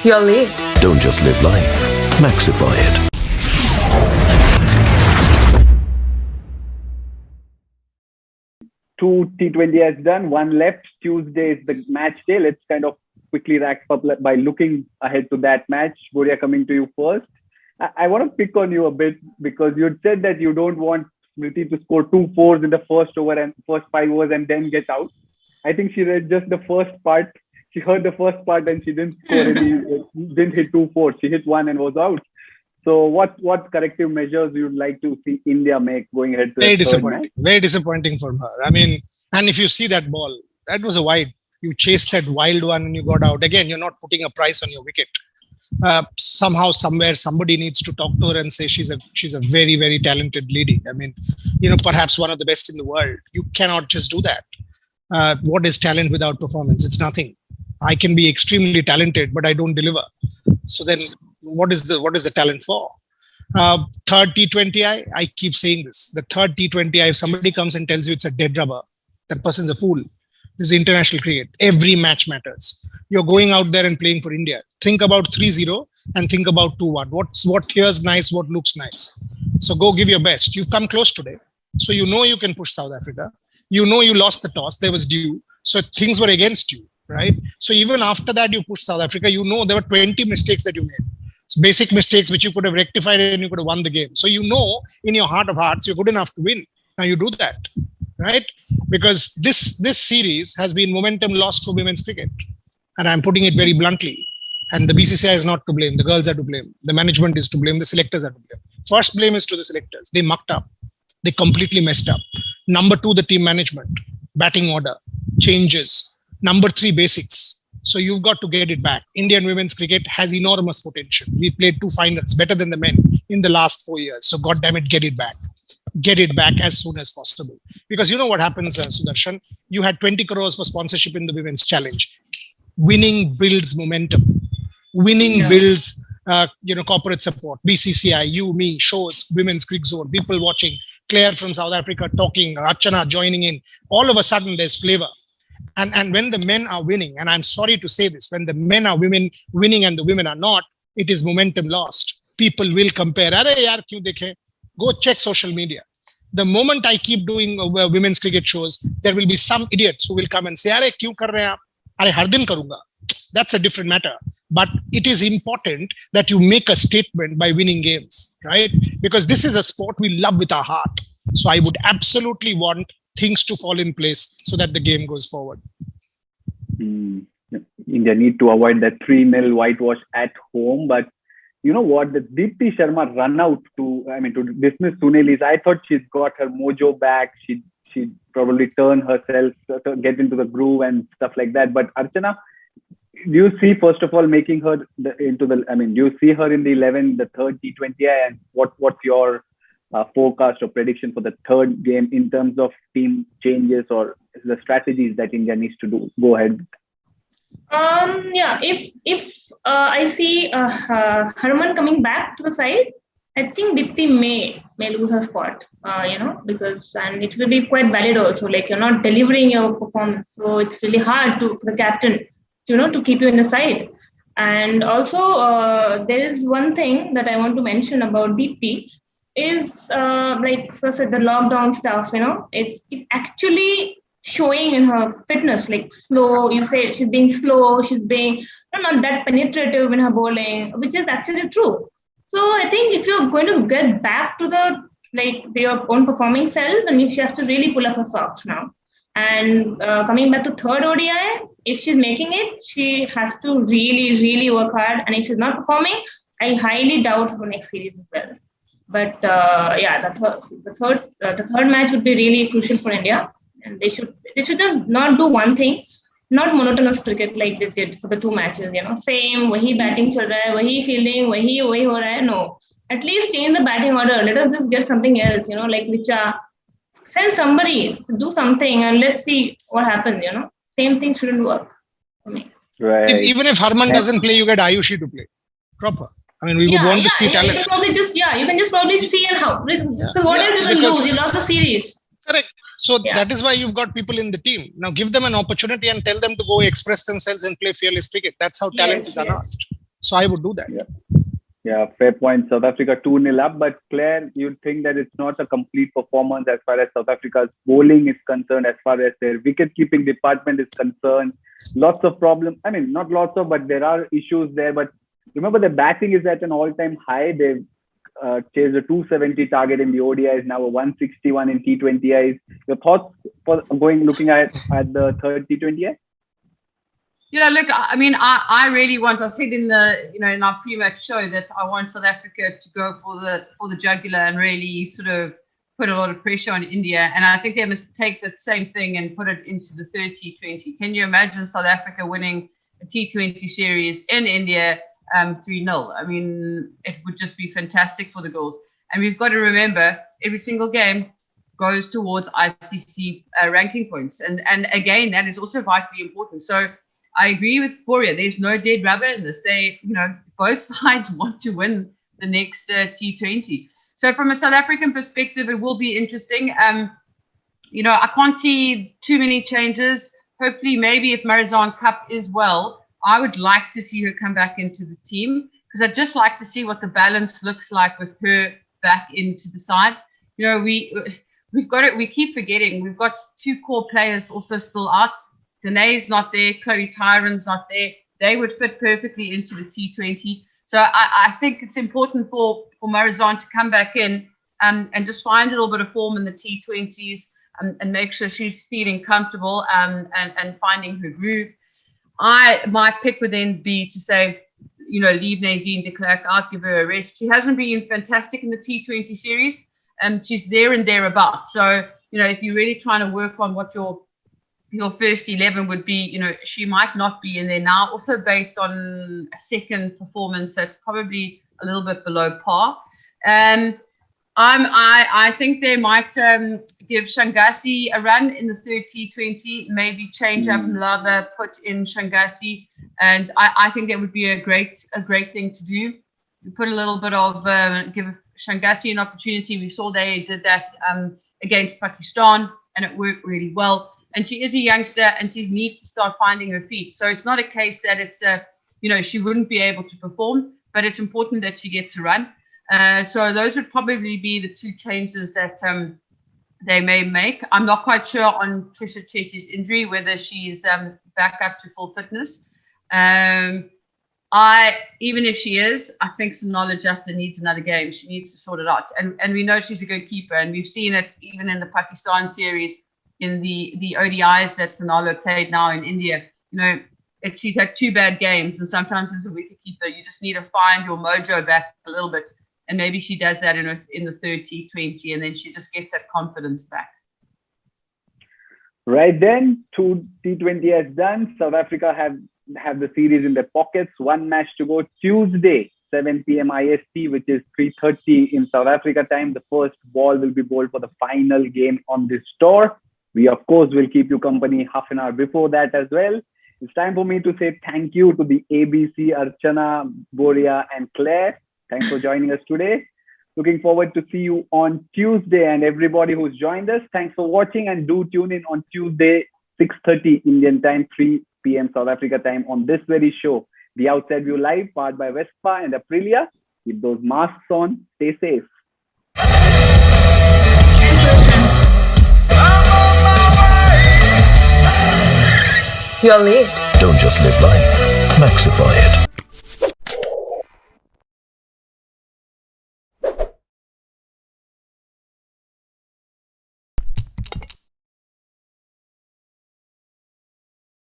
You're late. Don't just live life, maxify it. Two T20 has done, one left. Tuesday is the match day. Let's kind of quickly wrap up by looking ahead to that match. Boria, coming to you first. I want to pick on you a bit because you said that you don't want Smriti to score 2 fours in the first over and first 5 overs and then get out. I think she read just the first part. She heard the first part and she didn't score any, didn't hit 2 fours. She hit 1 and was out. So what corrective measures you'd like to see India make going ahead to Very disappointing. Very disappointing for her. I mean, and if you see that ball, that was a wide. You chased that wild one and you got out. Again, you're not putting a price on your wicket. Somehow, somewhere, somebody needs to talk to her and say she's a very, very talented lady. I mean, perhaps one of the best in the world. You cannot just do that. What is talent without performance? It's nothing. I can be extremely talented, but I don't deliver. So then, what is the talent for? Third T20I, I keep saying this. The third T20I, if somebody comes and tells you it's a dead rubber, that person's a fool. This is international cricket. Every match matters. You're going out there and playing for India. Think about 3-0 and think about 2-1. What here's nice, what looks nice. So go give your best. You've come close today. So you know you can push South Africa. You know you lost the toss. There was due. So things were against you, right? So even after that, you pushed South Africa. You know there were 20 mistakes that you made. It's basic mistakes which you could have rectified and you could have won the game. So you know in your heart of hearts, you're good enough to win. Now you do that, right? Because this series has been momentum lost for women's cricket. And I'm putting it very bluntly. And the BCCI is not to blame. The girls are to blame. The management is to blame. The selectors are to blame. First blame is to the selectors. They mucked up. They completely messed up. Number 2, the team management, batting order, changes. Number 3, basics. So you've got to get it back. Indian women's cricket has enormous potential. We played 2 finals, better than the men in the last 4 years. So God damn it, get it back. Get it back as soon as possible. Because you know what happens, Sudarshan? You had 20 crores for sponsorship in the Women's Challenge. Winning builds momentum. Winning builds, corporate support. BCCI, you, me, shows, Women's Cricket Zone, people watching, Claire from South Africa talking, Archana joining in. All of a sudden, there's flavor. And when the men are winning, and I'm sorry to say this, when the men are winning and the women are not, it is momentum lost. People will compare. Arey yaar, kyun dekhe? Go check social media. The moment I keep doing women's cricket shows, there will be some idiots who will come and say, "Arey, kyun kar rahe hain aap? Arey, har din karunga." That's a different matter. But it is important that you make a statement by winning games, right? Because this is a sport we love with our heart. So I would absolutely want things to fall in place so that the game goes forward. India need to avoid that 3-0 whitewash at home, but you know what? The Deepti Sharma run out to dismiss Sunil, I thought she's got her mojo back. She'd probably turn herself, get into the groove and stuff like that. But Archana, do you see, first of all, making her do you see her in the 11, the third T20I, and what's your forecast or prediction for the third game in terms of team changes or the strategies that India needs to do? Go ahead. If I see Harman coming back to the side, I think Dipti may lose her spot, because and it will be quite valid also. Like you're not delivering your performance, so it's really hard for the captain, to keep you in the side. And also there is one thing that I want to mention about Dipti is like Sir said, the lockdown stuff. It's actually showing in her fitness, like slow. You say she's being slow, she's being not that penetrative in her bowling, which is actually true. So I think if you're going to get back to your own performing self, then she has to really pull up her socks now. And coming back to third ODI, if she's making it, she has to really, really work hard. And if she's not performing, I highly doubt for next series as well. But the third match would be really crucial for India. And they should just not do one thing, not monotonous cricket like they did for the 2 matches. Same, wahi batting chal raha hai, wahi fielding, wahi ho raha hai. No, at least change the batting order. Let us just get something else. Like Richa, send somebody, do something, and let's see what happens. Same thing shouldn't work for me. Right. Even if Harman doesn't play, you get Ayushi to play proper. We would want to see talent. You can just probably see and how. So what else you can lose? You lost the series. Correct. So that is why you've got people in the team. Now give them an opportunity and tell them to go express themselves and play fearless cricket. That's how talent is unearthed. So I would do that. Yeah, fair point. South Africa 2-0 up, but Claire, you'd think that it's not a complete performance as far as South Africa's bowling is concerned, as far as their wicket-keeping department is concerned. Lots of problems. I mean, not lots of, but there are issues there. But remember, the batting is at an all-time high. They've chased a 270 target in the ODIs, now a 161 in T20Is. Your thoughts for looking at the third T20I? Yeah, look, I mean, I really want, I said in the, in our pre-match show that I want South Africa to go for the jugular and really sort of put a lot of pressure on India. And I think they must take that same thing and put it into the third T20. Can you imagine South Africa winning a T20 series in India 3-0? I mean, it would just be fantastic for the girls. And we've got to remember, every single game goes towards ICC ranking points. And again, that is also vitally important. So I agree with Boria. There's no dead rubber in this. They, both sides want to win the next T20. So from a South African perspective, it will be interesting. I can't see too many changes. Hopefully, maybe if Marizanne Kapp is well, I would like to see her come back into the team because I'd just like to see what the balance looks like with her back into the side. We've got it. We keep forgetting. We've got two core players also still out. Danae's not there. Chloe Tyron's not there. They would fit perfectly into the T20. So I think it's important for Marizanne to come back in and just find a little bit of form in the T20s and make sure she's feeling comfortable and finding her groove. My pick would then be to say, leave Nadine de Klerk out, give her a rest. She hasn't been fantastic in the T20 series. She's there and thereabouts. So, if you're really trying to work on what your first 11 would be, she might not be in there now, also based on a second performance that's probably a little bit below par. I think they might give Shangazi a run in the third T20, maybe change up Mlaba, put in Shangazi, and I think that would be a great thing to do. To put a little bit of give Shangazi an opportunity. We saw they did that against Pakistan, and it worked really well. And she is a youngster, and she needs to start finding her feet. So it's not a case that it's she wouldn't be able to perform, but it's important that she gets a run. So those would probably be the two changes that they may make. I'm not quite sure on Trisha Chetty's injury, whether she's back up to full fitness. Even if she is, I think Sonali Jafta needs another game. She needs to sort it out. And we know she's a good keeper, and we've seen it even in the Pakistan series, in the ODIs that Sonali played now in India. She's had two bad games, and sometimes as a wicketkeeper, you just need to find your mojo back a little bit. And maybe she does that in the third T20, and then she just gets that confidence back. Right then, 2 T20s done. South Africa have the series in their pockets. One match to go. Tuesday, 7 p.m. IST, which is 3:30 in South Africa time. The first ball will be bowled for the final game on this tour. We, of course, will keep you company half an hour before that as well. It's time for me to say thank you to the ABC, Archana, Boria, and Claire. Thanks for joining us today. Looking forward to see you on Tuesday, and everybody who's joined us. Thanks for watching, and do tune in on Tuesday, 6:30 Indian time, 3 p.m. South Africa time on this very show, The Outside View Live, powered by Vespa and Aprilia. Keep those masks on. Stay safe. You're late. Don't just live life, maxify it.